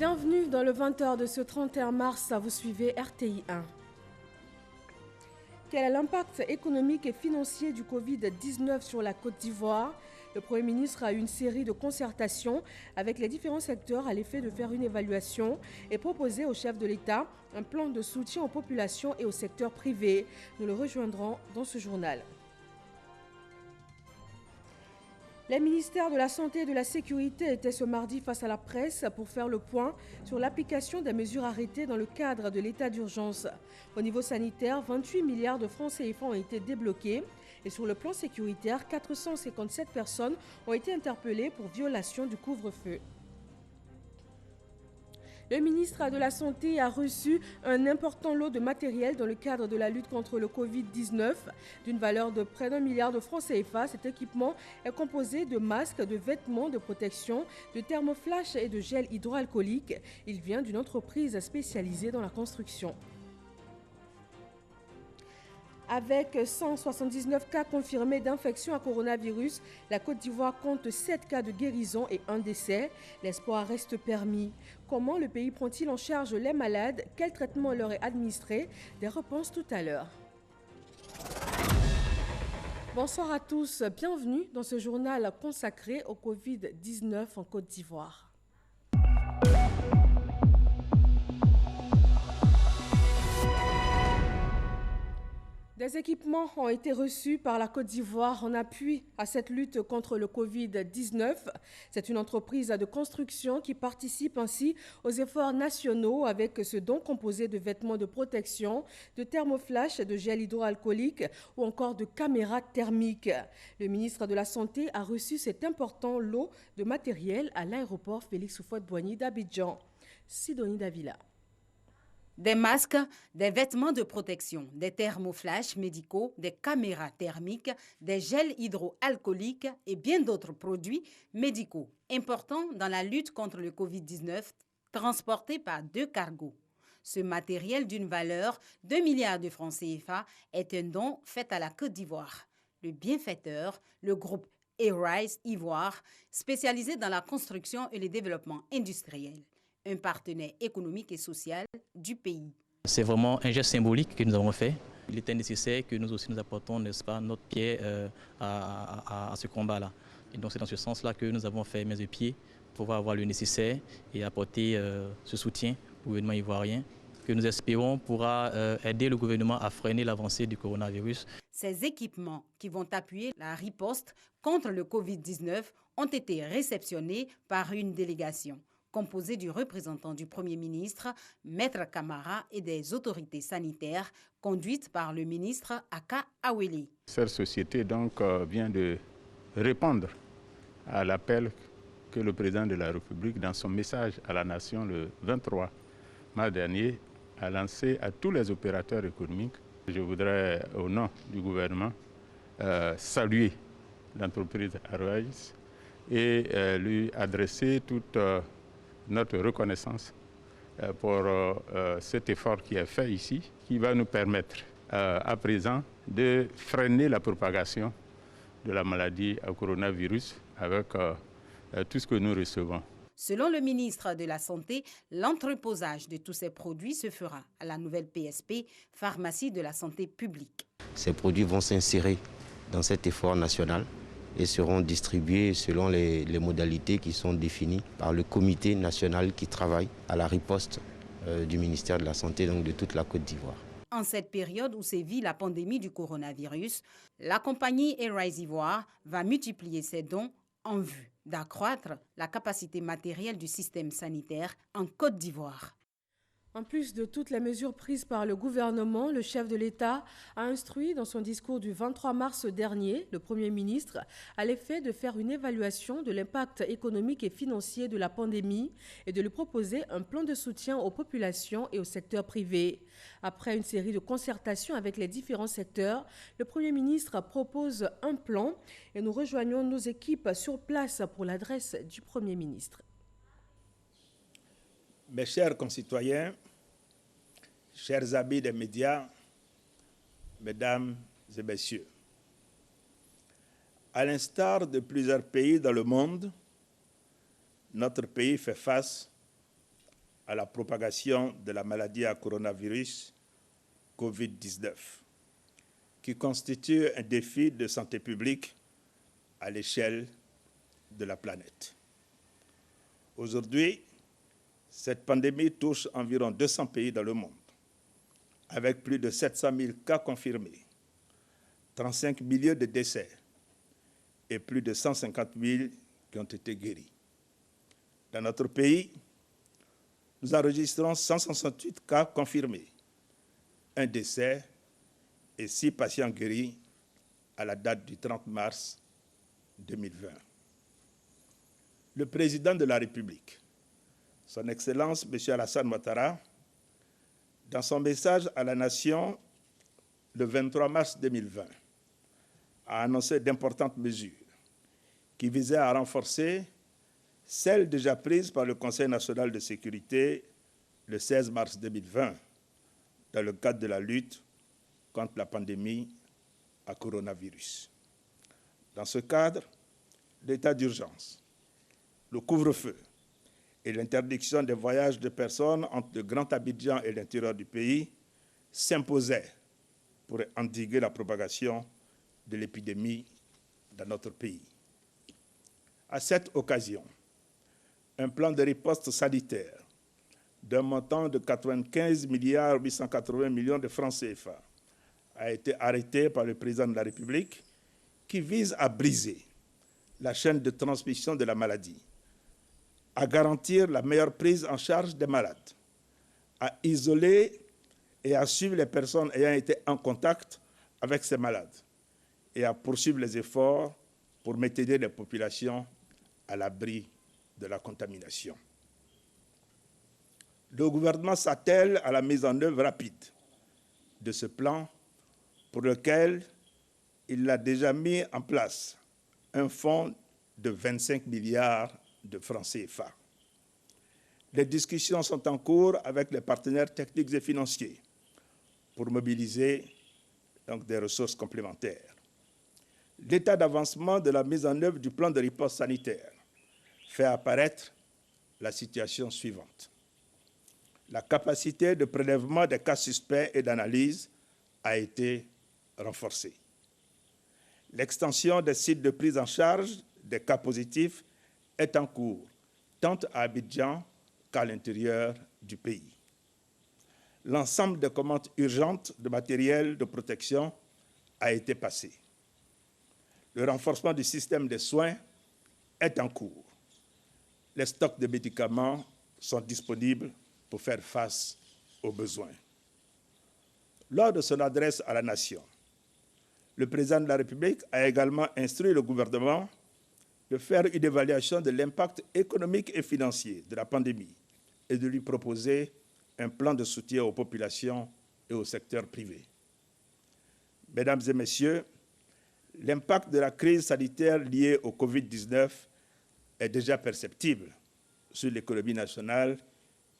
Bienvenue dans le 20h de ce 31 mars, vous suivez RTI 1. Quel est l'impact économique et financier du Covid-19 sur la Côte d'Ivoire? Le Premier ministre a eu une série de concertations avec les différents secteurs à l'effet de faire une évaluation et proposer au chef de l'État un plan de soutien aux populations et au secteur privé. Nous le rejoindrons dans ce journal. Les ministères de la Santé et de la Sécurité étaient ce mardi face à la presse pour faire le point sur l'application des mesures arrêtées dans le cadre de l'état d'urgence. Au niveau sanitaire, 28 milliards de francs CFA ont été débloqués et sur le plan sécuritaire, 457 personnes ont été interpellées pour violation du couvre-feu. Le ministre de la Santé a reçu un important lot de matériel dans le cadre de la lutte contre le Covid-19 d'une valeur de près d'1 milliard de francs CFA. Cet équipement est composé de masques, de vêtements de protection, de thermoflash et de gel hydroalcoolique. Il vient d'une entreprise spécialisée dans la construction. Avec 179 cas confirmés d'infection à coronavirus, la Côte d'Ivoire compte 7 cas de guérison et 1 décès. L'espoir reste permis. Comment le pays prend-il en charge les malades? Quel traitement leur est administré? Des réponses tout à l'heure. Bonsoir à tous, bienvenue dans ce journal consacré au Covid-19 en Côte d'Ivoire. Des équipements ont été reçus par la Côte d'Ivoire en appui à cette lutte contre le Covid-19. C'est une entreprise de construction qui participe ainsi aux efforts nationaux avec ce don composé de vêtements de protection, de thermoflash, de gel hydroalcoolique ou encore de caméras thermiques. Le ministre de la Santé a reçu cet important lot de matériel à l'aéroport Félix Houphouët-Boigny d'Abidjan. Sidonie Davila. Des masques, des vêtements de protection, des thermoflash médicaux, des caméras thermiques, des gels hydroalcooliques et bien d'autres produits médicaux importants dans la lutte contre le Covid-19 transportés par 2 cargos. Ce matériel d'une valeur de 2 milliards de francs CFA est un don fait à la Côte d'Ivoire. Le bienfaiteur, le groupe Arise Ivoire, spécialisé dans la construction et le développement industriel. Un partenaire économique et social du pays. C'est vraiment un geste symbolique que nous avons fait. Il était nécessaire que nous aussi nous apportons, n'est-ce pas, notre pierre à ce combat-là. Et donc c'est dans ce sens-là que nous avons fait main de pied pour pouvoir avoir le nécessaire et apporter ce soutien au gouvernement ivoirien que nous espérons pourra aider le gouvernement à freiner l'avancée du coronavirus. Ces équipements qui vont appuyer la riposte contre le Covid-19 ont été réceptionnés par une délégation composé du représentant du Premier ministre, Maître Camara, et des autorités sanitaires conduites par le ministre Aka Awele. Cette société donc vient de répondre à l'appel que le président de la République, dans son message à la nation le 23 mars dernier, a lancé à tous les opérateurs économiques. Je voudrais, au nom du gouvernement, saluer l'entreprise Arise et lui adresser toute notre reconnaissance pour cet effort qui est fait ici, qui va nous permettre à présent de freiner la propagation de la maladie au coronavirus avec tout ce que nous recevons. Selon le ministre de la Santé, l'entreposage de tous ces produits se fera à la nouvelle PSP, pharmacie de la santé publique. Ces produits vont s'insérer dans cet effort national et seront distribués selon les modalités qui sont définies par le comité national qui travaille à la riposte du ministère de la Santé, donc de toute la Côte d'Ivoire. En cette période où sévit la pandémie du coronavirus, la compagnie Arise Ivoire va multiplier ses dons en vue d'accroître la capacité matérielle du système sanitaire en Côte d'Ivoire. En plus de toutes les mesures prises par le gouvernement, le chef de l'État a instruit dans son discours du 23 mars dernier, le Premier ministre, à l'effet de faire une évaluation de l'impact économique et financier de la pandémie et de lui proposer un plan de soutien aux populations et au secteur privé. Après une série de concertations avec les différents secteurs, le Premier ministre propose un plan et nous rejoignons nos équipes sur place pour l'adresse du Premier ministre. Mes chers concitoyens, chers amis des médias, mesdames et messieurs, à l'instar de plusieurs pays dans le monde, notre pays fait face à la propagation de la maladie à coronavirus COVID-19, qui constitue un défi de santé publique à l'échelle de la planète. Aujourd'hui, cette pandémie touche environ 200 pays dans le monde, avec plus de 700 000 cas confirmés, 35 millions de décès et plus de 150 000 qui ont été guéris. Dans notre pays, nous enregistrons 168 cas confirmés, un décès et 6 patients guéris à la date du 30 mars 2020. Le président de la République, Son Excellence M. Alassane Ouattara, dans son message à la Nation le 23 mars 2020, a annoncé d'importantes mesures qui visaient à renforcer celles déjà prises par le Conseil national de sécurité le 16 mars 2020 dans le cadre de la lutte contre la pandémie à coronavirus. Dans ce cadre, l'état d'urgence, le couvre-feu et l'interdiction des voyages de personnes entre le Grand Abidjan et l'intérieur du pays s'imposaient pour endiguer la propagation de l'épidémie dans notre pays. À cette occasion, un plan de riposte sanitaire d'un montant de 95 880 millions de francs CFA a été arrêté par le président de la République qui vise à briser la chaîne de transmission de la maladie, à garantir la meilleure prise en charge des malades, à isoler et à suivre les personnes ayant été en contact avec ces malades et à poursuivre les efforts pour maintenir les populations à l'abri de la contamination. Le gouvernement s'attelle à la mise en œuvre rapide de ce plan pour lequel il a déjà mis en place un fonds de 25 milliards de francs CFA. Les discussions sont en cours avec les partenaires techniques et financiers pour mobiliser donc des ressources complémentaires. L'état d'avancement de la mise en œuvre du plan de riposte sanitaire fait apparaître la situation suivante. La capacité de prélèvement des cas suspects et d'analyse a été renforcée. L'extension des sites de prise en charge des cas positifs est en cours, tant à Abidjan qu'à l'intérieur du pays. L'ensemble des commandes urgentes de matériel de protection a été passé. Le renforcement du système de soins est en cours. Les stocks de médicaments sont disponibles pour faire face aux besoins. Lors de son adresse à la nation, le président de la République a également instruit le gouvernement de faire une évaluation de l'impact économique et financier de la pandémie et de lui proposer un plan de soutien aux populations et au secteur privé. Mesdames et messieurs, l'impact de la crise sanitaire liée au Covid-19 est déjà perceptible sur l'économie nationale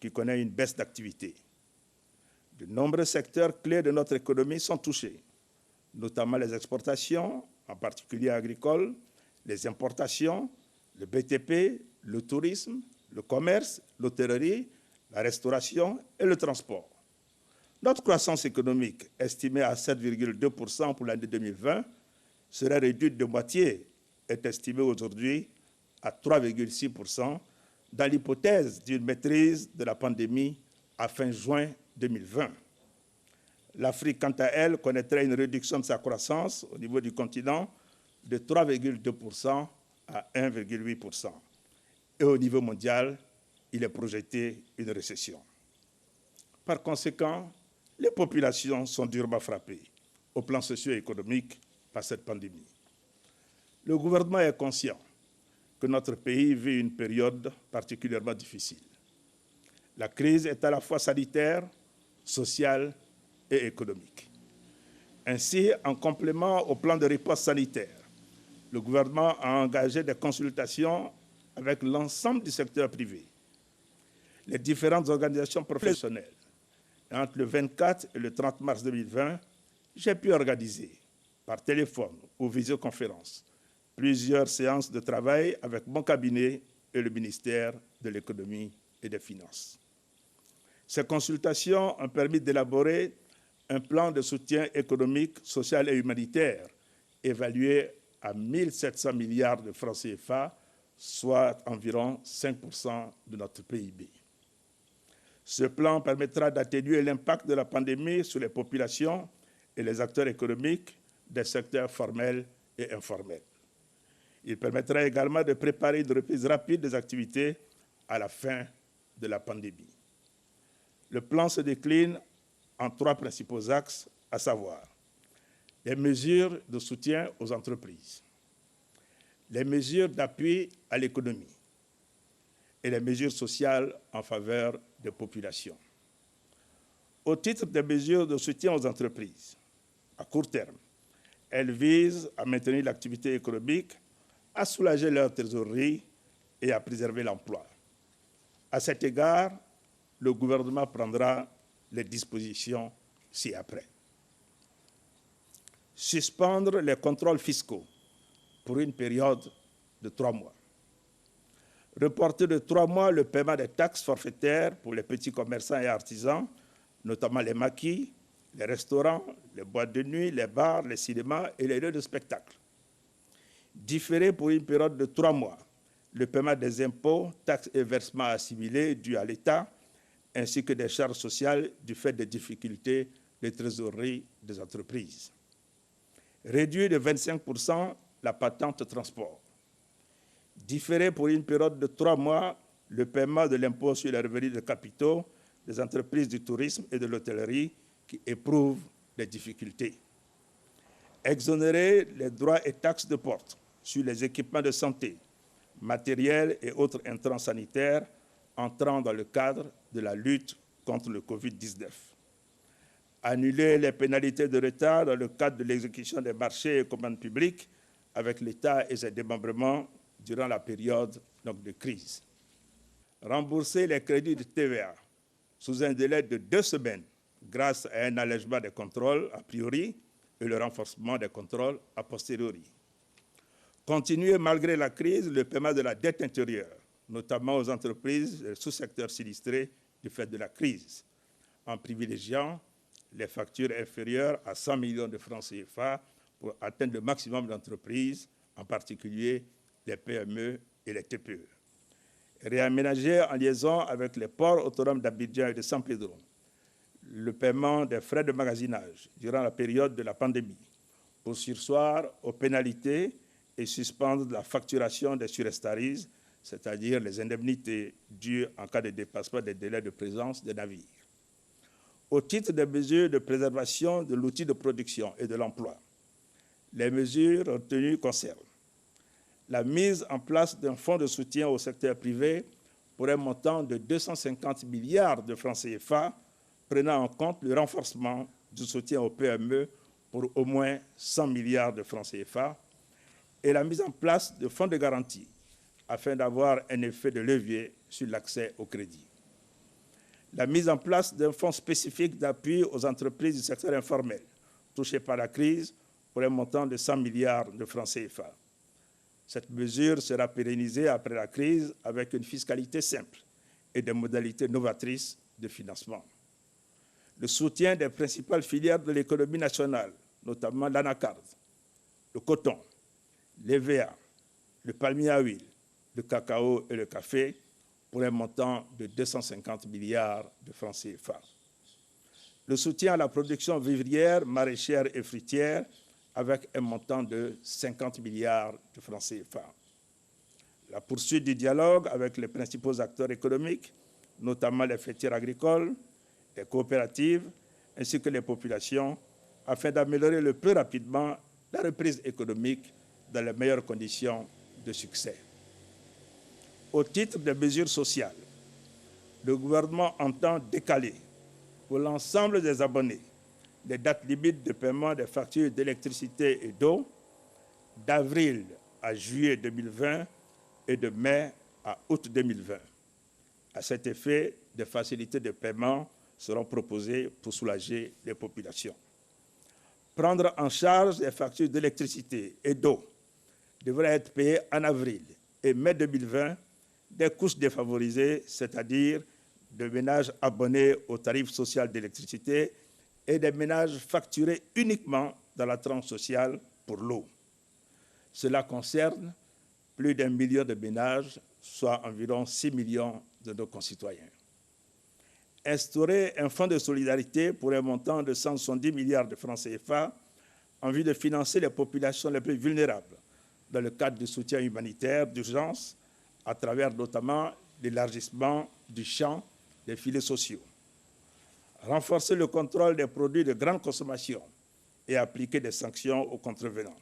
qui connaît une baisse d'activité. De nombreux secteurs clés de notre économie sont touchés, notamment les exportations, en particulier agricoles, les importations, le BTP, le tourisme, le commerce, l'hôtellerie, la restauration et le transport. Notre croissance économique, estimée à 7,2% pour l'année 2020, serait réduite de moitié, est estimée aujourd'hui à 3,6% dans l'hypothèse d'une maîtrise de la pandémie à fin juin 2020. L'Afrique, quant à elle, connaîtrait une réduction de sa croissance au niveau du continent de 3,2% à 1,8%. Et au niveau mondial, il est projeté une récession. Par conséquent, les populations sont durement frappées au plan socio-économique par cette pandémie. Le gouvernement est conscient que notre pays vit une période particulièrement difficile. La crise est à la fois sanitaire, sociale et économique. Ainsi, en complément au plan de riposte sanitaire, le gouvernement a engagé des consultations avec l'ensemble du secteur privé, les différentes organisations professionnelles. Entre le 24 et le 30 mars 2020, j'ai pu organiser, par téléphone ou visioconférence, plusieurs séances de travail avec mon cabinet et le ministère de l'Économie et des Finances. Ces consultations ont permis d'élaborer un plan de soutien économique, social et humanitaire évalué à 1 700 milliards de francs CFA, soit environ 5% de notre PIB. Ce plan permettra d'atténuer l'impact de la pandémie sur les populations et les acteurs économiques des secteurs formels et informels. Il permettra également de préparer une reprise rapide des activités à la fin de la pandémie. Le plan se décline en 3 principaux axes, à savoir les mesures de soutien aux entreprises, les mesures d'appui à l'économie et les mesures sociales en faveur des populations. Au titre des mesures de soutien aux entreprises, à court terme, elles visent à maintenir l'activité économique, à soulager leur trésorerie et à préserver l'emploi. À cet égard, le gouvernement prendra les dispositions ci-après. Suspendre les contrôles fiscaux pour une période de 3 mois. Reporter de 3 mois le paiement des taxes forfaitaires pour les petits commerçants et artisans, notamment les maquis, les restaurants, les boîtes de nuit, les bars, les cinémas et les lieux de spectacle. Différer pour une période de 3 mois le paiement des impôts, taxes et versements assimilés dus à l'État, ainsi que des charges sociales du fait des difficultés de trésorerie des entreprises. Réduire de 25% la patente transport. Différer pour une période de 3 mois le paiement de l'impôt sur les revenus de capitaux des entreprises du tourisme et de l'hôtellerie qui éprouvent des difficultés. Exonérer les droits et taxes de port sur les équipements de santé, matériels et autres intrants sanitaires entrant dans le cadre de la lutte contre le Covid-19. Annuler les pénalités de retard dans le cadre de l'exécution des marchés et commandes publiques avec l'État et ses démembrements durant la période de crise. Rembourser les crédits de TVA sous un délai de 2 semaines grâce à un allègement des contrôles a priori et le renforcement des contrôles a posteriori. Continuer malgré la crise le paiement de la dette intérieure, notamment aux entreprises et sous-secteurs sinistrés du fait de la crise, en privilégiant les factures inférieures à 100 millions de francs CFA pour atteindre le maximum d'entreprises, en particulier les PME et les TPE. Réaménager en liaison avec les ports autonomes d'Abidjan et de San Pedro le paiement des frais de magasinage durant la période de la pandémie pour surseoir aux pénalités et suspendre la facturation des surestaries, c'est-à-dire les indemnités dues en cas de dépassement des délais de présence des navires. Au titre des mesures de préservation de l'outil de production et de l'emploi, les mesures retenues concernent la mise en place d'un fonds de soutien au secteur privé pour un montant de 250 milliards de francs CFA, prenant en compte le renforcement du soutien aux PME pour au moins 100 milliards de francs CFA, et la mise en place de fonds de garantie afin d'avoir un effet de levier sur l'accès au crédit. La mise en place d'un fonds spécifique d'appui aux entreprises du secteur informel touchées par la crise pour un montant de 100 milliards de francs CFA. Cette mesure sera pérennisée après la crise avec une fiscalité simple et des modalités novatrices de financement. Le soutien des principales filières de l'économie nationale, notamment l'anacarde, le coton, l'EVA, le palmier à huile, le cacao et le café, pour un montant de 250 milliards de francs CFA. Le soutien à la production vivrière, maraîchère et fruitière, avec un montant de 50 milliards de francs CFA. La poursuite du dialogue avec les principaux acteurs économiques, notamment les filières agricoles, les coopératives, ainsi que les populations, afin d'améliorer le plus rapidement la reprise économique dans les meilleures conditions de succès. Au titre des mesures sociales, le gouvernement entend décaler pour l'ensemble des abonnés les dates limites de paiement des factures d'électricité et d'eau d'avril à juillet 2020 et de mai à août 2020. À cet effet, des facilités de paiement seront proposées pour soulager les populations. Prendre en charge les factures d'électricité et d'eau devrait être payées en avril et mai 2020 des couches défavorisées, c'est-à-dire de ménages abonnés au tarif social d'électricité et des ménages facturés uniquement dans la tranche sociale pour l'eau. Cela concerne plus d'1 million de ménages, soit environ 6 millions de nos concitoyens. Instaurer un fonds de solidarité pour un montant de 170 milliards de francs CFA en vue de financer les populations les plus vulnérables dans le cadre du soutien humanitaire d'urgence à travers notamment l'élargissement du champ des filets sociaux. Renforcer le contrôle des produits de grande consommation et appliquer des sanctions aux contrevenants.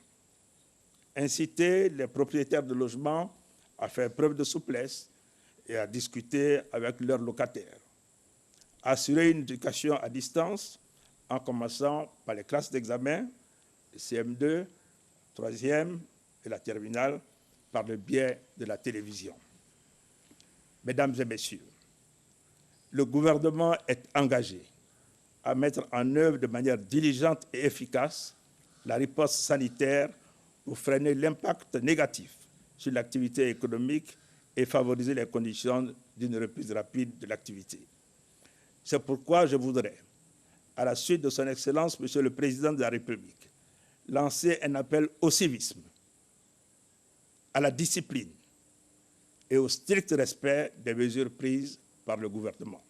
Inciter les propriétaires de logements à faire preuve de souplesse et à discuter avec leurs locataires. Assurer une éducation à distance en commençant par les classes d'examen, le CM2, 3e et la terminale, par le biais de la télévision. Mesdames et messieurs, le gouvernement est engagé à mettre en œuvre de manière diligente et efficace la riposte sanitaire pour freiner l'impact négatif sur l'activité économique et favoriser les conditions d'une reprise rapide de l'activité. C'est pourquoi je voudrais, à la suite de son Excellence, Monsieur le Président de la République, lancer un appel au civisme, à la discipline et au strict respect des mesures prises par le gouvernement.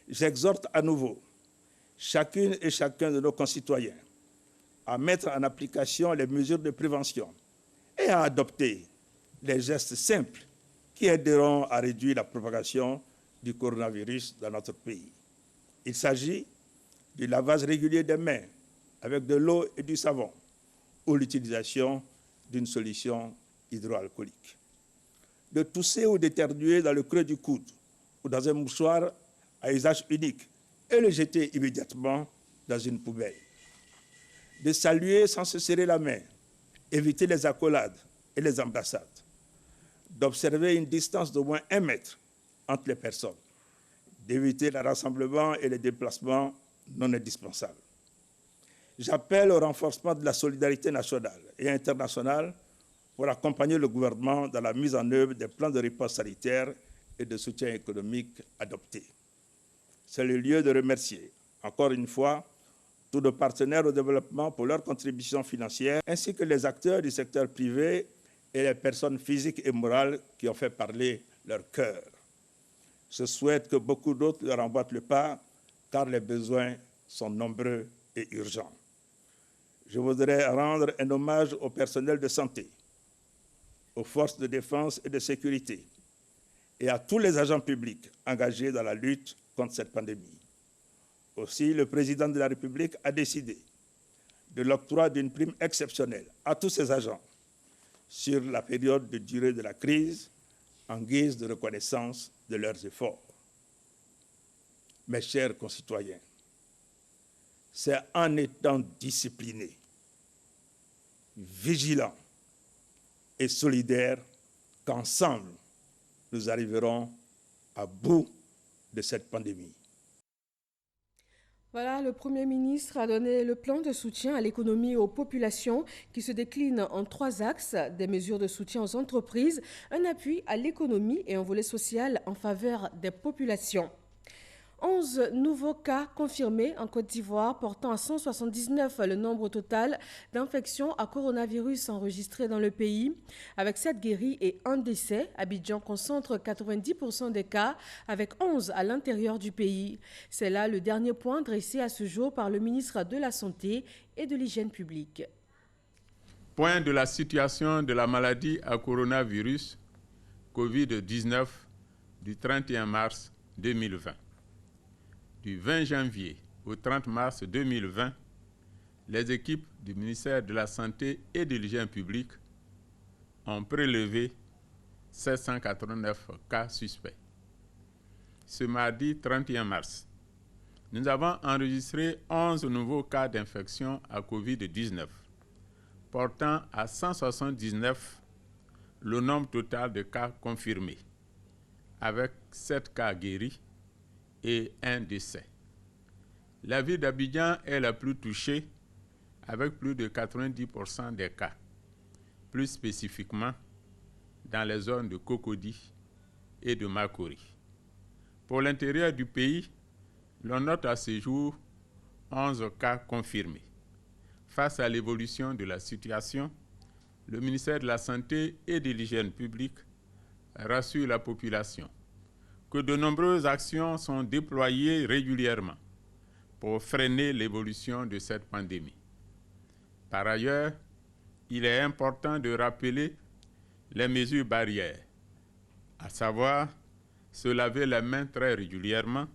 J'exhorte à nouveau chacune et chacun de nos concitoyens à mettre en application les mesures de prévention et à adopter les gestes simples qui aideront à réduire la propagation du coronavirus dans notre pays. Il s'agit du lavage régulier des mains avec de l'eau et du savon ou l'utilisation d'une solution hydroalcoolique. De tousser ou d'éternuer dans le creux du coude ou dans un mouchoir à usage unique et le jeter immédiatement dans une poubelle. De saluer sans se serrer la main, éviter les accolades et les embrassades. D'observer une distance d'au moins 1 mètre entre les personnes. D'éviter les rassemblements et les déplacements non indispensables. J'appelle au renforcement de la solidarité nationale et internationale pour accompagner le gouvernement dans la mise en œuvre des plans de riposte sanitaire et de soutien économique adoptés. C'est le lieu de remercier, encore une fois, tous nos partenaires au développement pour leur contribution financière, ainsi que les acteurs du secteur privé et les personnes physiques et morales qui ont fait parler leur cœur. Je souhaite que beaucoup d'autres leur emboîtent le pas, car les besoins sont nombreux et urgents. Je voudrais rendre un hommage au personnel de santé, aux forces de défense et de sécurité, et à tous les agents publics engagés dans la lutte contre cette pandémie. Aussi, le président de la République a décidé de l'octroi d'une prime exceptionnelle à tous ses agents sur la période de durée de la crise en guise de reconnaissance de leurs efforts. Mes chers concitoyens, c'est en étant disciplinés, vigilants et solidaires qu'ensemble, nous arriverons à bout de cette pandémie. Voilà, le Premier ministre a donné le plan de soutien à l'économie et aux populations qui se décline en 3 axes, des mesures de soutien aux entreprises, un appui à l'économie et un volet social en faveur des populations. 11 nouveaux cas confirmés en Côte d'Ivoire, portant à 179 le nombre total d'infections à coronavirus enregistrées dans le pays. Avec 7 guéris et 1 décès, Abidjan concentre 90% des cas, avec 11 à l'intérieur du pays. C'est là le dernier point dressé à ce jour par le ministre de la Santé et de l'Hygiène publique. Point de la situation de la maladie à coronavirus COVID-19 du 31 mars 2020. Du 20 janvier au 30 mars 2020, les équipes du ministère de la Santé et de l'Hygiène publique ont prélevé 789 cas suspects. Ce mardi 31 mars, nous avons enregistré 11 nouveaux cas d'infection à COVID-19, portant à 179 le nombre total de cas confirmés, avec 7 cas guéris et 1 décès. La ville d'Abidjan est la plus touchée avec plus de 90% des cas, plus spécifiquement dans les zones de Cocody et de Makori. Pour l'intérieur du pays, l'on note à ce jour 11 cas confirmés. Face à l'évolution de la situation, le ministère de la Santé et de l'Hygiène publique rassure la population que de nombreuses actions sont déployées régulièrement pour freiner l'évolution de cette pandémie. Par ailleurs, il est important de rappeler les mesures barrières, à savoir se laver les mains très régulièrement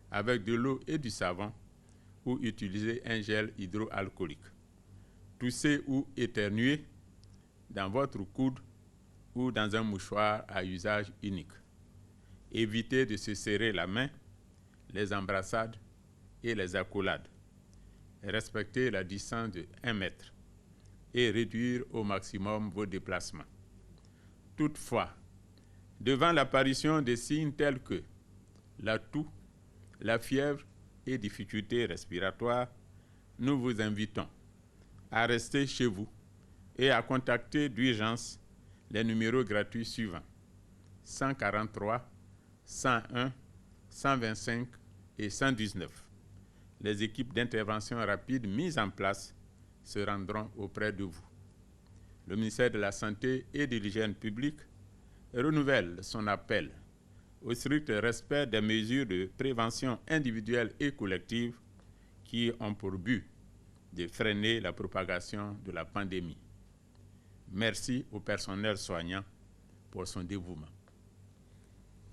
avec de l'eau et du savon ou utiliser un gel hydroalcoolique. Tousser ou éternuer dans votre coude ou dans un mouchoir à usage unique. Évitez de se serrer la main, les embrassades et les accolades. Respectez la distance de 1 mètre et réduire au maximum vos déplacements. Toutefois, devant l'apparition de signes tels que la toux, la fièvre et difficultés respiratoires, nous vous invitons à rester chez vous et à contacter d'urgence les numéros gratuits suivants: 143, 101, 125 et 119. Les équipes d'intervention rapide mises en place se rendront auprès de vous. Le ministère de la Santé et de l'Hygiène publique renouvelle son appel au strict respect des mesures de prévention individuelle et collective qui ont pour but de freiner la propagation de la pandémie. Merci au personnel soignant pour son dévouement.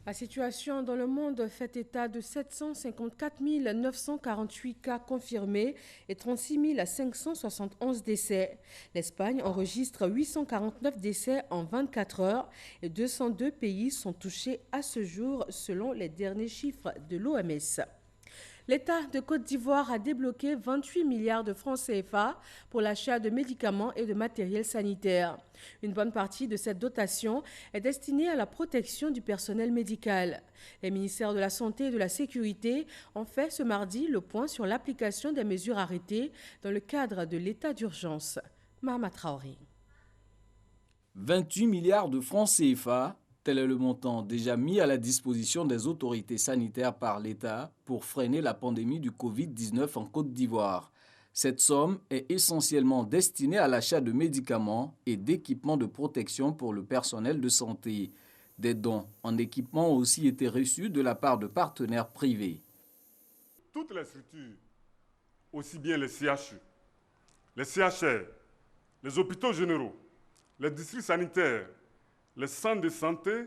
La situation dans le monde fait état de 754 948 cas confirmés et 36 571 décès. L'Espagne enregistre 849 décès en 24 heures et 202 pays sont touchés à ce jour selon les derniers chiffres de l'OMS. L'État de Côte d'Ivoire a débloqué 28 milliards de francs CFA pour l'achat de médicaments et de matériel sanitaire. Une bonne partie de cette dotation est destinée à la protection du personnel médical. Les ministères de la Santé et de la Sécurité ont fait ce mardi le point sur l'application des mesures arrêtées dans le cadre de l'état d'urgence. Mahama Traoré. 28 milliards de francs CFA. Tel est le montant déjà mis à la disposition des autorités sanitaires par l'État pour freiner la pandémie du Covid-19 en Côte d'Ivoire. Cette somme est essentiellement destinée à l'achat de médicaments et d'équipements de protection pour le personnel de santé. Des dons en équipement ont aussi été reçus de la part de partenaires privés. Toutes les structures, aussi bien les CHU, les CHR, les hôpitaux généraux, les districts sanitaires, les centres de santé,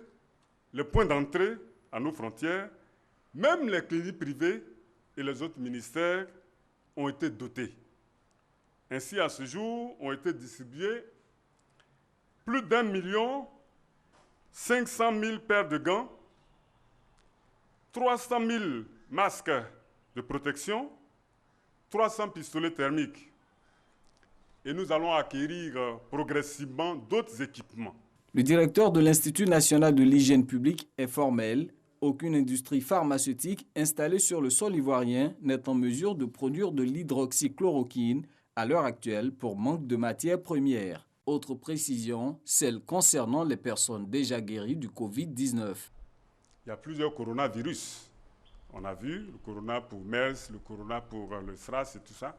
les points d'entrée à nos frontières, même les cliniques privées et les autres ministères ont été dotés. Ainsi, à ce jour, ont été distribués plus d'1 500 000 paires de gants, 300 000 masques de protection, 300 pistolets thermiques. Et nous allons acquérir progressivement d'autres équipements. Le directeur de l'Institut national de l'hygiène publique est formel. Aucune industrie pharmaceutique installée sur le sol ivoirien n'est en mesure de produire de l'hydroxychloroquine à l'heure actuelle pour manque de matières premières. Autre précision, celle concernant les personnes déjà guéries du Covid-19. Il y a plusieurs coronavirus. On a vu le corona pour MERS, le corona pour le SRAS et tout ça.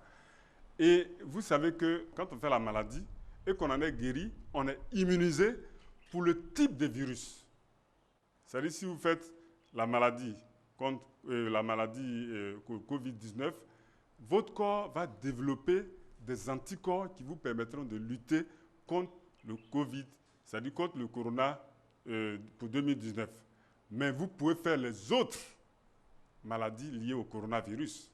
Et vous savez que quand on fait la maladie et qu'on en est guéri, on est immunisé pour le type de virus. C'est-à-dire si vous faites la maladie contre Covid-19, votre corps va développer des anticorps qui vous permettront de lutter contre le Covid, c'est-à-dire contre le corona pour 2019. Mais vous pouvez faire les autres maladies liées au coronavirus.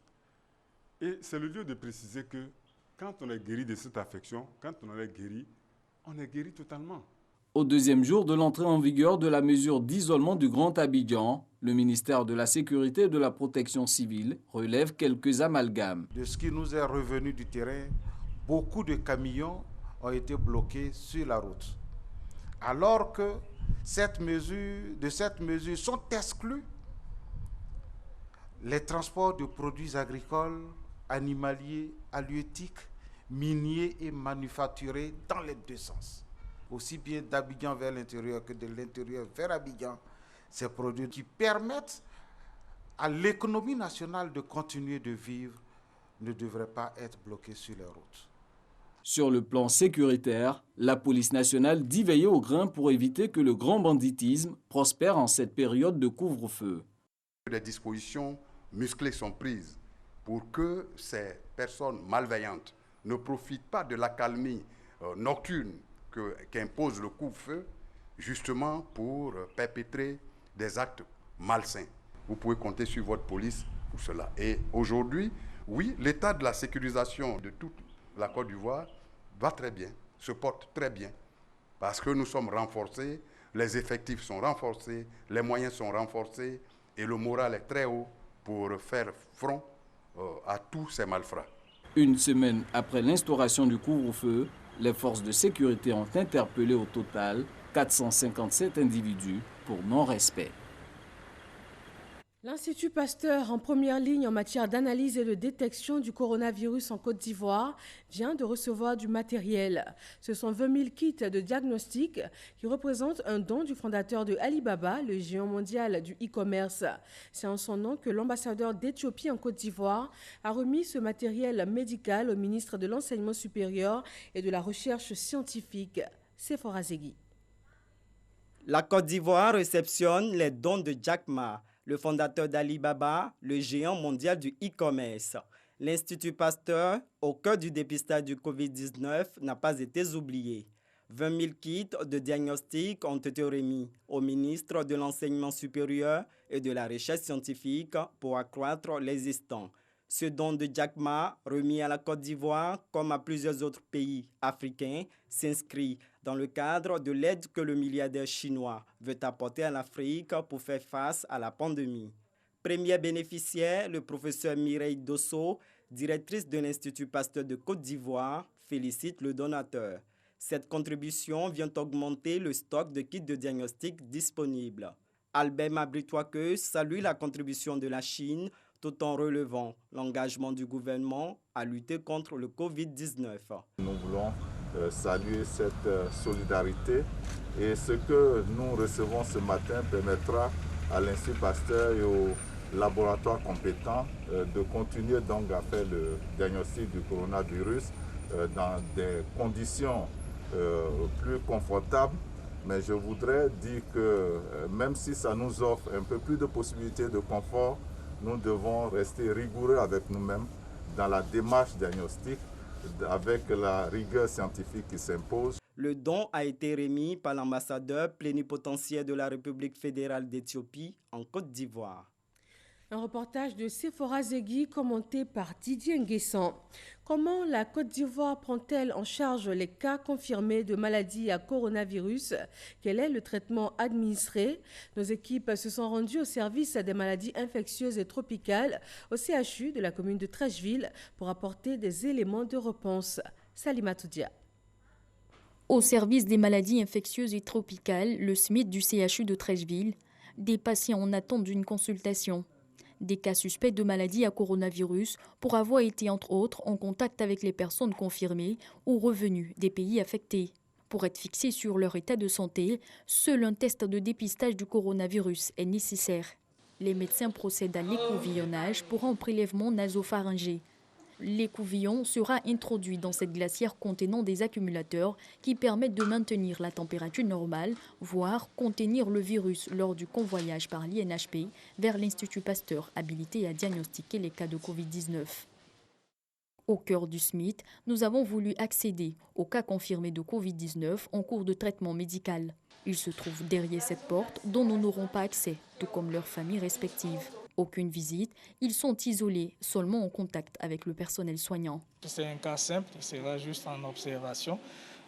Et c'est le lieu de préciser que quand on est guéri de cette affection, quand on est guéri totalement. Au deuxième jour de l'entrée en vigueur de la mesure d'isolement du Grand Abidjan, le ministère de la Sécurité et de la Protection civile relève quelques amalgames. De ce qui nous est revenu du terrain, beaucoup de camions ont été bloqués sur la route. Alors que de cette mesure sont exclus les transports de produits agricoles, animaliers, halieutiques, miniers et manufacturés dans les deux sens. Aussi bien d'Abidjan vers l'intérieur que de l'intérieur vers Abidjan, ces produits qui permettent à l'économie nationale de continuer de vivre ne devrait pas être bloquée sur les routes. Sur le plan sécuritaire, la police nationale dit veiller au grain pour éviter que le grand banditisme prospère en cette période de couvre-feu. Des dispositions musclées sont prises pour que ces personnes malveillantes ne profitent pas de l'accalmie nocturne qu'impose le couvre-feu, justement pour perpétrer des actes malsains. Vous pouvez compter sur votre police pour cela. Et aujourd'hui, oui, l'état de la sécurisation de toute la Côte d'Ivoire va très bien, se porte très bien, parce que nous sommes renforcés, les effectifs sont renforcés, les moyens sont renforcés et le moral est très haut pour faire front à tous ces malfrats. Une semaine après l'instauration du couvre-feu, les forces de sécurité ont interpellé au total 457 individus pour non-respect. L'Institut Pasteur, en première ligne en matière d'analyse et de détection du coronavirus en Côte d'Ivoire, vient de recevoir du matériel. Ce sont 20 000 kits de diagnostic qui représentent un don du fondateur de Alibaba, le géant mondial du e-commerce. C'est en son nom que l'ambassadeur d'Éthiopie en Côte d'Ivoire a remis ce matériel médical au ministre de l'Enseignement supérieur et de la Recherche scientifique, Sephora Zegui. La Côte d'Ivoire réceptionne les dons de Jack Ma, le fondateur d'Alibaba, le géant mondial du e-commerce. L'Institut Pasteur, au cœur du dépistage du Covid-19, n'a pas été oublié. 20 000 kits de diagnostic ont été remis au ministre de l'Enseignement supérieur et de la Recherche scientifique pour accroître l'existant. Ce don de Jack Ma, remis à la Côte d'Ivoire comme à plusieurs autres pays africains, s'inscrit dans le cadre de l'aide que le milliardaire chinois veut apporter à l'Afrique pour faire face à la pandémie. Première bénéficiaire, le professeur Mireille Dosso, directrice de l'Institut Pasteur de Côte d'Ivoire, félicite le donateur. Cette contribution vient augmenter le stock de kits de diagnostic disponibles. Albert Mabritois-Que salue la contribution de la Chine tout en relevant l'engagement du gouvernement à lutter contre le Covid-19. Nous voulons saluer cette solidarité et ce que nous recevons ce matin permettra à l'Institut Pasteur et aux laboratoires compétents de continuer donc à faire le diagnostic du coronavirus dans des conditions plus confortables. Mais je voudrais dire que même si ça nous offre un peu plus de possibilités de confort, nous devons rester rigoureux avec nous-mêmes dans la démarche diagnostique avec la rigueur scientifique qui s'impose. Le don a été remis par l'ambassadeur plénipotentiaire de la République fédérale d'Éthiopie en Côte d'Ivoire. Un reportage de Sephora Zegui commenté par Didier Nguessan. Comment la Côte d'Ivoire prend-elle en charge les cas confirmés de maladies à coronavirus? Quel est le traitement administré? Nos équipes se sont rendues au service des maladies infectieuses et tropicales au CHU de la commune de Treichville pour apporter des éléments de réponse. Salima Toudia. Au service des maladies infectieuses et tropicales, le SMIT du CHU de Treichville, des patients en attente d'une consultation. Des cas suspects de maladies à coronavirus pour avoir été entre autres en contact avec les personnes confirmées ou revenues des pays affectés. Pour être fixés sur leur état de santé, seul un test de dépistage du coronavirus est nécessaire. Les médecins procèdent à l'écouvillonnage pour un prélèvement nasopharyngé. L'écouvillon sera introduit dans cette glacière contenant des accumulateurs qui permettent de maintenir la température normale, voire contenir le virus lors du convoyage par l'INHP vers l'Institut Pasteur habilité à diagnostiquer les cas de Covid-19. Au cœur du SMIT, nous avons voulu accéder aux cas confirmés de Covid-19 en cours de traitement médical. Ils se trouvent derrière cette porte dont nous n'aurons pas accès, tout comme leurs familles respectives. Aucune visite, ils sont isolés, seulement en contact avec le personnel soignant. C'est un cas simple, il sera juste en observation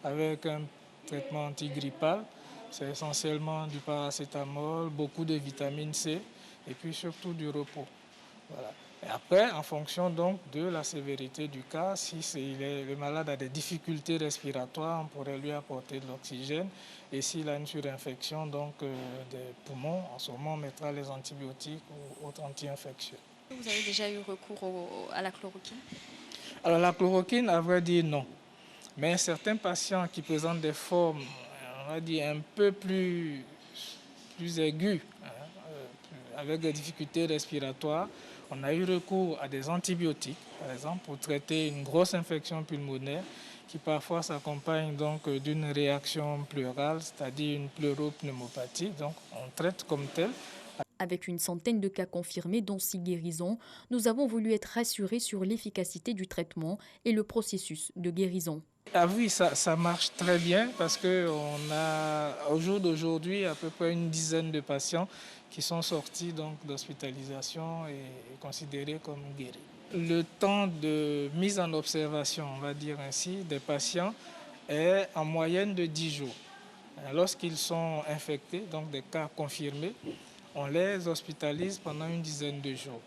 avec un traitement antigrippal. C'est essentiellement du paracétamol, beaucoup de vitamine C et puis surtout du repos. Voilà. Et après, en fonction donc de la sévérité du cas, si le malade a des difficultés respiratoires, on pourrait lui apporter de l'oxygène. Et s'il a une surinfection donc, des poumons, en ce moment on mettra les antibiotiques ou autres anti-infectieux. Vous avez déjà eu recours à la chloroquine? Alors la chloroquine, à vrai dire, non. Mais certains patients qui présentent des formes, on va dire, un peu plus aiguës, avec des difficultés respiratoires, on a eu recours à des antibiotiques, par exemple, pour traiter une grosse infection pulmonaire qui parfois s'accompagne donc d'une réaction pleurale, c'est-à-dire une pleuropneumopathie. Donc on traite comme tel. Avec une centaine de cas confirmés, dont 6 guérisons, nous avons voulu être rassurés sur l'efficacité du traitement et le processus de guérison. Ah oui, ça marche très bien parce qu'on a au jour d'aujourd'hui à peu près une dizaine de patients qui sont sortis d'hospitalisation et considérés comme guéris. Le temps de mise en observation, on va dire ainsi, des patients est en moyenne de 10 jours. Lorsqu'ils sont infectés, donc des cas confirmés, on les hospitalise pendant une dizaine de jours.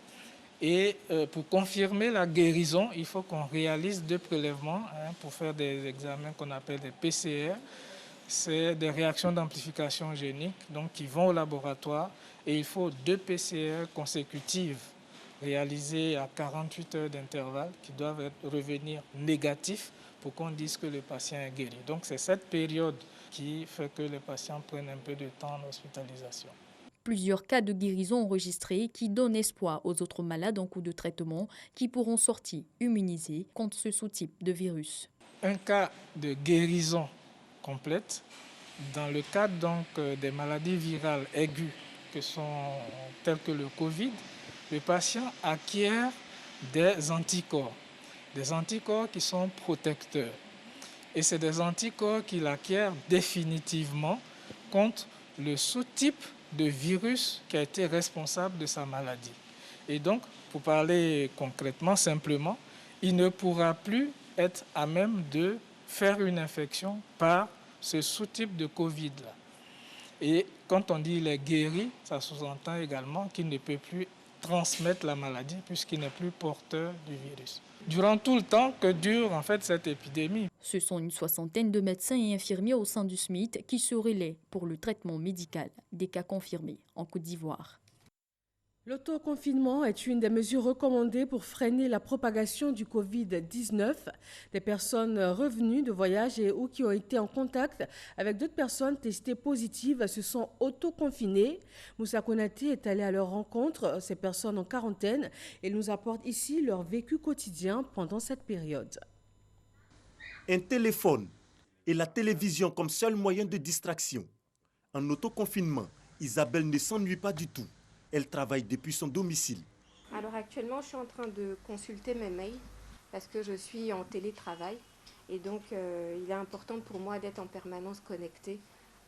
Et pour confirmer la guérison, il faut qu'on réalise 2 prélèvements pour faire des examens qu'on appelle des PCR. C'est des réactions d'amplification génique donc, qui vont au laboratoire et il faut 2 PCR consécutives réalisées à 48 heures d'intervalle qui doivent revenir négatifs pour qu'on dise que le patient est guéri. Donc c'est cette période qui fait que les patients prennent un peu de temps en hospitalisation. Plusieurs cas de guérison enregistrés qui donnent espoir aux autres malades en cours de traitement qui pourront sortir immunisés contre ce sous-type de virus. Un cas de guérison complète, dans le cadre donc des maladies virales aiguës telles que le Covid, le patient acquiert des anticorps qui sont protecteurs. Et c'est des anticorps qu'il acquiert définitivement contre le sous-type de virus qui a été responsable de sa maladie. Et donc, pour parler concrètement, simplement, il ne pourra plus être à même de faire une infection par ce sous-type de Covid-là. Et quand on dit qu'il est guéri, ça sous-entend également qu'il ne peut plus transmettre la maladie puisqu'il n'est plus porteur du virus. Durant tout le temps que dure en fait cette épidémie. Ce sont une soixantaine de médecins et infirmiers au sein du SMIT qui se relaient pour le traitement médical des cas confirmés en Côte d'Ivoire. L'autoconfinement est une des mesures recommandées pour freiner la propagation du Covid-19. Des personnes revenues de voyage et ou qui ont été en contact avec d'autres personnes testées positives se sont autoconfinées. Moussa Konaté est allé à leur rencontre, ces personnes en quarantaine, et nous apporte ici leur vécu quotidien pendant cette période. Un téléphone et la télévision comme seul moyen de distraction. En autoconfinement, Isabelle ne s'ennuie pas du tout. Elle travaille depuis son domicile. Alors actuellement, je suis en train de consulter mes mails parce que je suis en télétravail. Et donc, il est important pour moi d'être en permanence connectée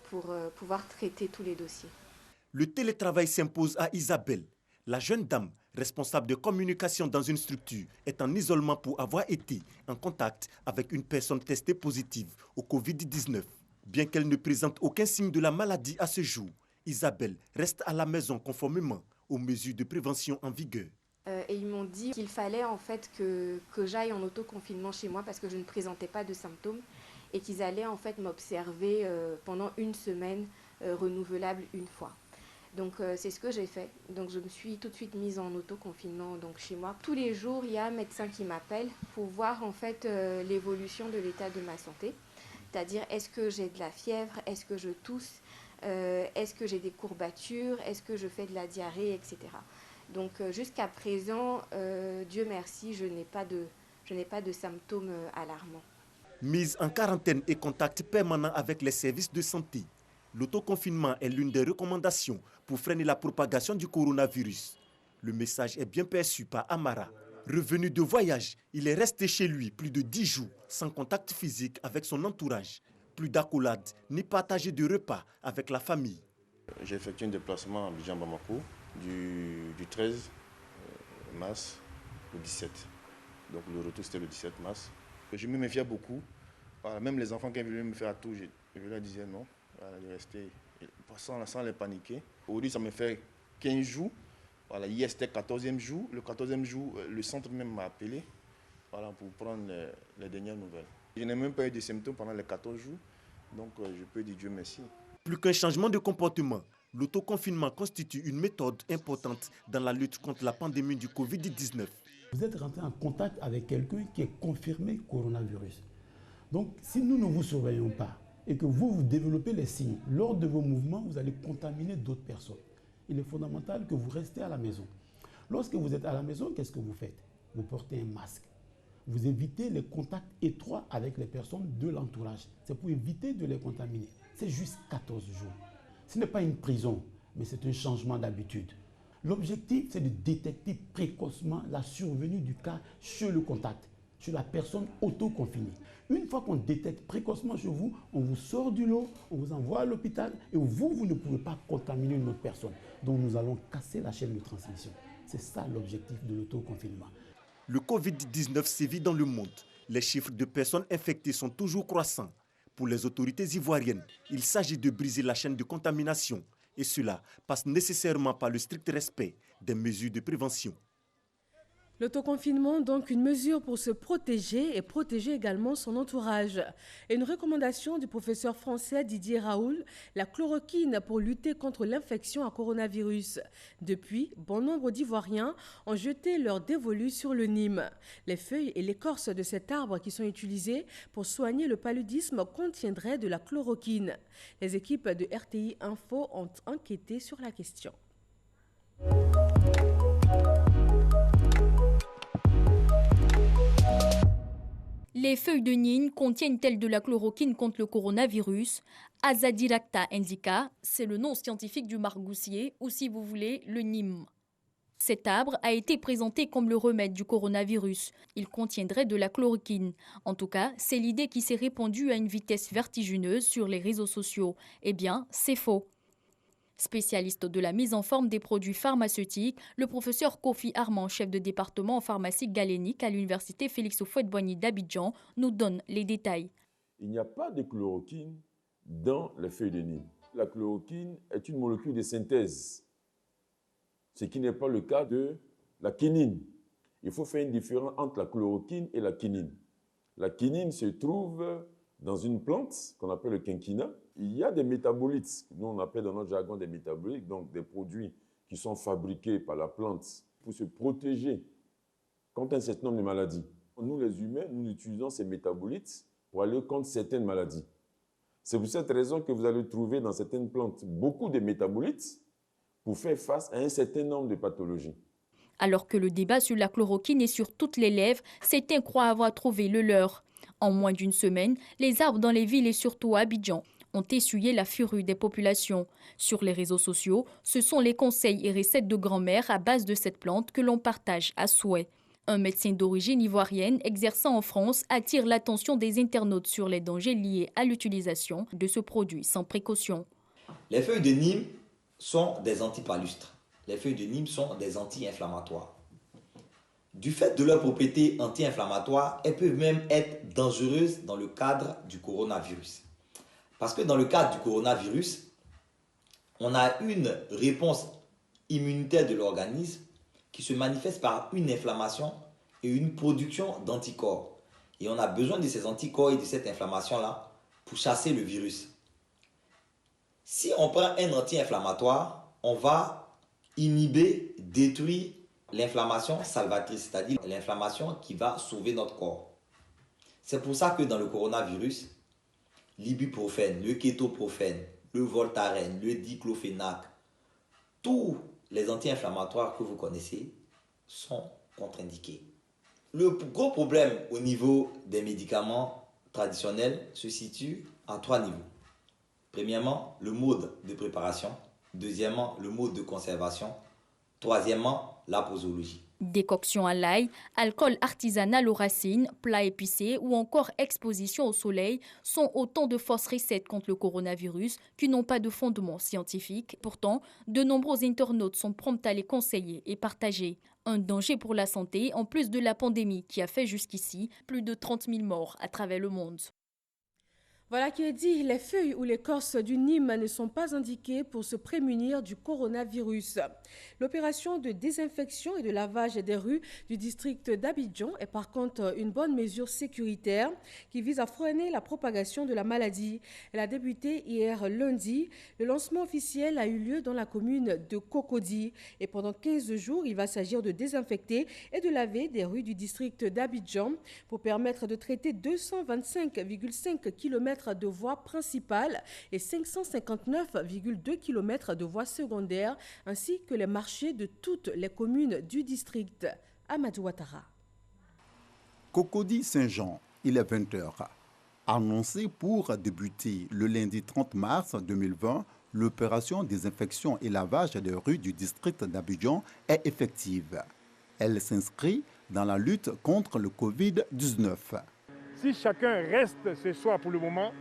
pour pouvoir traiter tous les dossiers. Le télétravail s'impose à Isabelle. La jeune dame, responsable de communication dans une structure, est en isolement pour avoir été en contact avec une personne testée positive au Covid-19. Bien qu'elle ne présente aucun signe de la maladie à ce jour, Isabelle reste à la maison conformément aux mesures de prévention en vigueur. Et ils m'ont dit qu'il fallait en fait que j'aille en autoconfinement chez moi parce que je ne présentais pas de symptômes et qu'ils allaient en fait m'observer pendant une semaine renouvelable une fois. Donc c'est ce que j'ai fait. Donc je me suis tout de suite mise en autoconfinement donc chez moi. Tous les jours, il y a un médecin qui m'appelle pour voir en fait l'évolution de l'état de ma santé. C'est-à-dire est-ce que j'ai de la fièvre, est-ce que je tousse, est-ce que j'ai des courbatures, est-ce que je fais de la diarrhée, etc. Donc jusqu'à présent, Dieu merci, je n'ai pas de symptômes alarmants. Mise en quarantaine et contact permanent avec les services de santé, l'autoconfinement est l'une des recommandations pour freiner la propagation du coronavirus. Le message est bien perçu par Amara. Revenu de voyage, il est resté chez lui plus de 10 jours sans contact physique avec son entourage. Plus d'accolade ni partager de repas avec la famille. J'ai effectué un déplacement à Abidjan-Bamako du 13 mars au 17. Donc le retour c'était le 17 mars. Je me méfiais beaucoup. Voilà, même les enfants qui venaient me faire un tour, je leur disais non. Voilà, de rester sans les paniquer. Aujourd'hui ça me fait 15 jours. Voilà, hier c'était le 14e jour. Le 14e jour, le centre même m'a appelé voilà, pour prendre les dernières nouvelles. Je n'ai même pas eu de symptômes pendant les 14 jours, donc je peux dire Dieu merci. Plus qu'un changement de comportement, l'autoconfinement constitue une méthode importante dans la lutte contre la pandémie du Covid-19. Vous êtes rentré en contact avec quelqu'un qui est confirmé coronavirus. Donc si nous ne vous surveillons pas et que vous développez les signes, lors de vos mouvements, vous allez contaminer d'autres personnes. il est fondamental que vous restez à la maison. Lorsque vous êtes à la maison, qu'est-ce que vous faites? Vous portez un masque. Vous évitez les contacts étroits avec les personnes de l'entourage. C'est pour éviter de les contaminer. C'est juste 14 jours. Ce n'est pas une prison, mais c'est un changement d'habitude. L'objectif, c'est de détecter précocement la survenue du cas chez le contact, chez la personne auto-confinée. Une fois qu'on détecte précocement chez vous, on vous sort du lot, on vous envoie à l'hôpital et vous ne pouvez pas contaminer une autre personne. Donc nous allons casser la chaîne de transmission. C'est ça l'objectif de l'autoconfinement. Le Covid-19 sévit dans le monde. Les chiffres de personnes infectées sont toujours croissants. Pour les autorités ivoiriennes, il s'agit de briser la chaîne de contamination. Et cela passe nécessairement par le strict respect des mesures de prévention. L'autoconfinement, donc une mesure pour se protéger et protéger également son entourage. Et une recommandation du professeur français Didier Raoul, la chloroquine pour lutter contre l'infection à coronavirus. Depuis, bon nombre d'Ivoiriens ont jeté leur dévolu sur le Nîmes. Les feuilles et l'écorce de cet arbre qui sont utilisées pour soigner le paludisme contiendraient de la chloroquine. Les équipes de RTI Info ont enquêté sur la question. Les feuilles de Nîmes contiennent-elles de la chloroquine contre le coronavirus? Azadiracta indica, c'est le nom scientifique du margousier, ou si vous voulez, le Nîmes. Cet arbre a été présenté comme le remède du coronavirus. Il contiendrait de la chloroquine. En tout cas, c'est l'idée qui s'est répandue à une vitesse vertigineuse sur les réseaux sociaux. Eh bien, c'est faux. Spécialiste de la mise en forme des produits pharmaceutiques, le professeur Kofi Armand, chef de département en pharmacie galénique à l'université Félix Houphouët-Boigny d'Abidjan, nous donne les détails. Il n'y a pas de chloroquine dans les feuilles de Nîmes. La chloroquine est une molécule de synthèse, ce qui n'est pas le cas de la quinine. Il faut faire une différence entre la chloroquine et la quinine. La quinine se trouve dans une plante qu'on appelle le quinquina. Il y a des métabolites, nous on appelle dans notre jargon des métabolites, donc des produits qui sont fabriqués par la plante pour se protéger contre un certain nombre de maladies. Nous les humains, nous utilisons ces métabolites pour aller contre certaines maladies. C'est pour cette raison que vous allez trouver dans certaines plantes beaucoup de métabolites pour faire face à un certain nombre de pathologies. Alors que le débat sur la chloroquine est sur toutes les lèvres, certains croient avoir trouvé le leur. En moins d'une semaine, les arbres dans les villes et surtout à Abidjan ont essuyé la fureur des populations. Sur les réseaux sociaux, ce sont les conseils et recettes de grand-mère à base de cette plante que l'on partage à souhait. Un médecin d'origine ivoirienne exerçant en France attire l'attention des internautes sur les dangers liés à l'utilisation de ce produit sans précaution. Les feuilles de Nîmes sont des antipalustres. Les feuilles de Nîmes sont des anti-inflammatoires. Du fait de leurs propriétés anti-inflammatoires, elles peuvent même être dangereuses dans le cadre du coronavirus. Parce que dans le cadre du coronavirus, on a une réponse immunitaire de l'organisme qui se manifeste par une inflammation et une production d'anticorps. Et on a besoin de ces anticorps et de cette inflammation-là pour chasser le virus. Si on prend un anti-inflammatoire, on va inhiber, détruire l'inflammation salvatrice, c'est-à-dire l'inflammation qui va sauver notre corps. C'est pour ça que dans le coronavirus, l'ibuprofène, le kétoprofène, le voltaren, le diclofénac, tous les anti-inflammatoires que vous connaissez sont contre-indiqués. Le gros problème au niveau des médicaments traditionnels se situe en 3 niveaux. Premièrement, le mode de préparation. Deuxièmement, le mode de conservation. Troisièmement, la posologie. Décoction à l'ail, alcool artisanal aux racines, plats épicés ou encore exposition au soleil sont autant de fausses recettes contre le coronavirus qui n'ont pas de fondement scientifique. Pourtant, de nombreux internautes sont prompts à les conseiller et partager. Un danger pour la santé en plus de la pandémie qui a fait jusqu'ici plus de 30 000 morts à travers le monde. Voilà qui est dit, les feuilles ou l'écorce du Nîmes ne sont pas indiquées pour se prémunir du coronavirus. L'opération de désinfection et de lavage des rues du district d'Abidjan est par contre une bonne mesure sécuritaire qui vise à freiner la propagation de la maladie. Elle a débuté hier lundi. Le lancement officiel a eu lieu dans la commune de Cocody. Et pendant 15 jours, il va s'agir de désinfecter et de laver des rues du district d'Abidjan pour permettre de traiter 225,5 km km de voies principales et 559,2 km de voies secondaires, ainsi que les marchés de toutes les communes du district. Amadou Ouattara. Cocody Saint-Jean, il est 20h. Annoncé pour débuter le lundi 30 mars 2020, l'opération désinfection et lavage des rues du district d'Abidjan est effective. Elle s'inscrit dans la lutte contre le Covid-19. Si chacun reste chez soi pour le moment,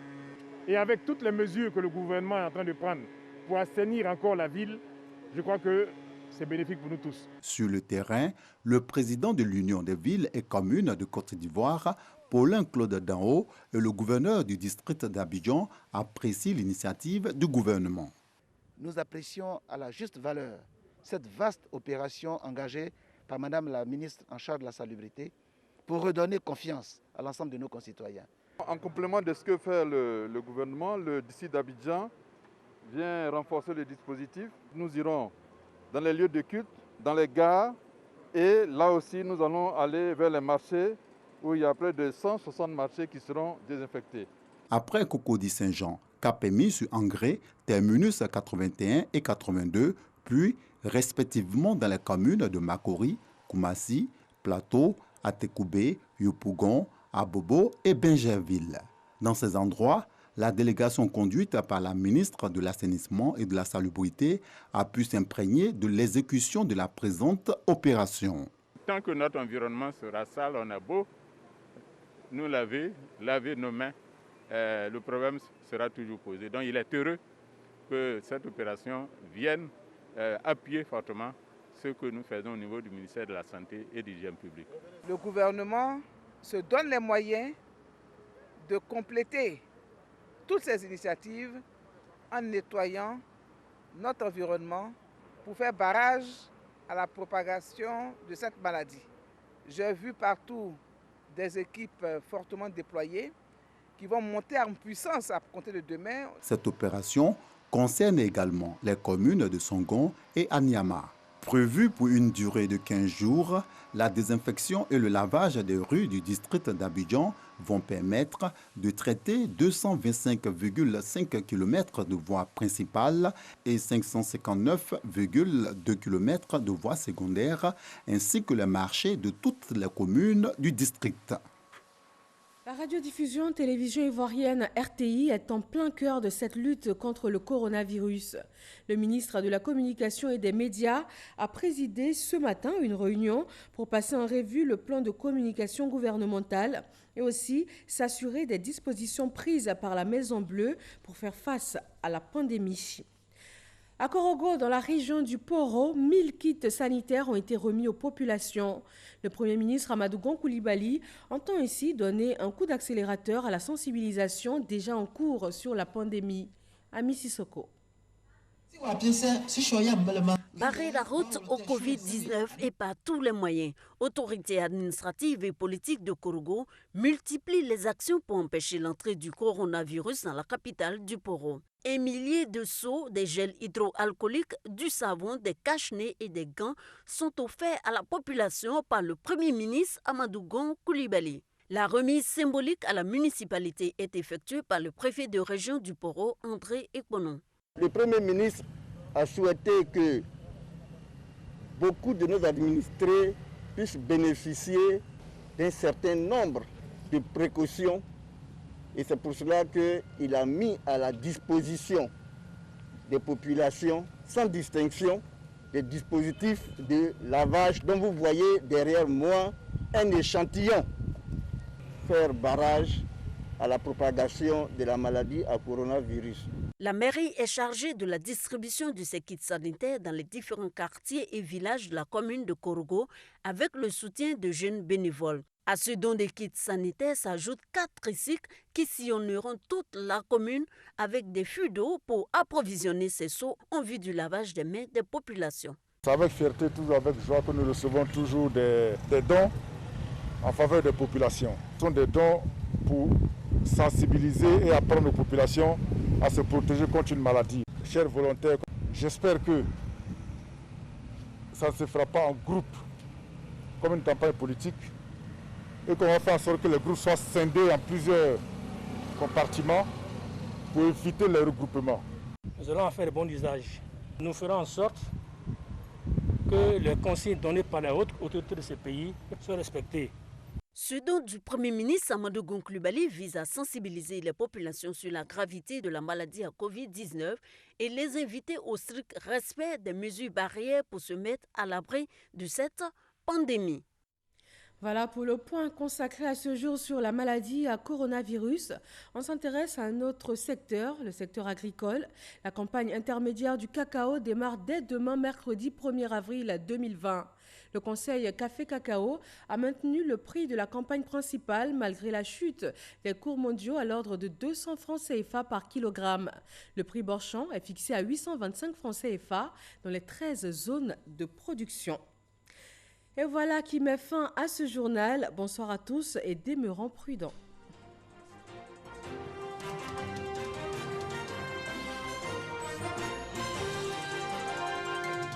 et avec toutes les mesures que le gouvernement est en train de prendre pour assainir encore la ville, je crois que c'est bénéfique pour nous tous. Sur le terrain, le président de l'Union des villes et communes de Côte d'Ivoire, Paulin Claude Danho, et le gouverneur du district d'Abidjan apprécient l'initiative du gouvernement. Nous apprécions à la juste valeur cette vaste opération engagée par Madame la ministre en charge de la salubrité pour redonner confiance à l'ensemble de nos concitoyens. En complément de ce que fait le gouvernement, le district d'Abidjan vient renforcer le dispositif. Nous irons dans les lieux de culte, dans les gares, et là aussi nous allons aller vers les marchés où il y a près de 160 marchés qui seront désinfectés. Après Cocody Saint-Jean, Cap-Émis sur Engré, terminus 81 et 82, puis respectivement dans les communes de Makori, Koumassi, Plateau, Atekoubé, Yopougon, Abobo et Bingerville. Dans ces endroits, la délégation conduite par la ministre de l'Assainissement et de la Salubrité a pu s'imprégner de l'exécution de la présente opération. Tant que notre environnement sera sale, on a beau nous laver nos mains, le problème sera toujours posé. Donc il est heureux que cette opération vienne appuyer fortement ce que nous faisons au niveau du ministère de la Santé et de l'Hygiène publique. Le gouvernement se donne les moyens de compléter toutes ces initiatives en nettoyant notre environnement pour faire barrage à la propagation de cette maladie. J'ai vu partout des équipes fortement déployées qui vont monter en puissance à compter de demain. Cette opération concerne également les communes de Songon et Anyama. Prévue pour une durée de 15 jours, la désinfection et le lavage des rues du district d'Abidjan vont permettre de traiter 225,5 km de voies principales et 559,2 km de voies secondaires, ainsi que les marchés de toutes les communes du district. La radiodiffusion télévision ivoirienne RTI est en plein cœur de cette lutte contre le coronavirus. Le ministre de la Communication et des Médias a présidé ce matin une réunion pour passer en revue le plan de communication gouvernementale et aussi s'assurer des dispositions prises par la Maison Bleue pour faire face à la pandémie. À Korogo, dans la région du Poro, 1000 kits sanitaires ont été remis aux populations. Le Premier ministre Amadou Gon Coulibaly entend ici donner un coup d'accélérateur à la sensibilisation déjà en cours sur la pandémie. Ami Sissoko. Barrer la route au Covid-19 et par tous les moyens. Autorités administratives et politiques de Korogo multiplient les actions pour empêcher l'entrée du coronavirus dans la capitale du Poro. Un millier de seaux, des gels hydroalcooliques, du savon, des cache-nez et des gants sont offerts à la population par le Premier ministre Amadou Gon Coulibaly. La remise symbolique à la municipalité est effectuée par le préfet de région du Poro, André Ekponon. Le Premier ministre a souhaité que beaucoup de nos administrés puissent bénéficier d'un certain nombre de précautions. Et c'est pour cela qu'il a mis à la disposition des populations, sans distinction, des dispositifs de lavage dont vous voyez derrière moi un échantillon. Faire barrage à la propagation de la maladie à coronavirus. La mairie est chargée de la distribution de ces kits sanitaires dans les différents quartiers et villages de la commune de Korogo avec le soutien de jeunes bénévoles. À ce don des kits sanitaires s'ajoutent 4 tricycles qui sillonneront toute la commune avec des fûts d'eau pour approvisionner ces seaux en vue du lavage des mains des populations. C'est avec fierté, toujours avec joie que nous recevons toujours des dons en faveur des populations. Ce sont des dons pour sensibiliser et apprendre aux populations à se protéger contre une maladie. Chers volontaires, j'espère que ça ne se fera pas en groupe comme une campagne politique et qu'on va faire en sorte que les groupes soient scindés en plusieurs compartiments pour éviter les regroupements. Nous allons en faire bon usage. Nous ferons en sorte que les consignes données par la haute autorité de ce pays soient respectées. Ce don du Premier ministre Amadou Gon Coulibaly vise à sensibiliser les populations sur la gravité de la maladie à Covid-19 et les inviter au strict respect des mesures barrières pour se mettre à l'abri de cette pandémie. Voilà pour le point consacré à ce jour sur la maladie à coronavirus. On s'intéresse à un autre secteur, le secteur agricole. La campagne intermédiaire du cacao démarre dès demain, mercredi 1er avril 2020. Le conseil Café Cacao a maintenu le prix de la campagne principale malgré la chute des cours mondiaux à l'ordre de 200 francs CFA par kilogramme. Le prix Borchamp est fixé à 825 francs CFA dans les 13 zones de production. Et voilà qui met fin à ce journal. Bonsoir à tous et demeurons prudents.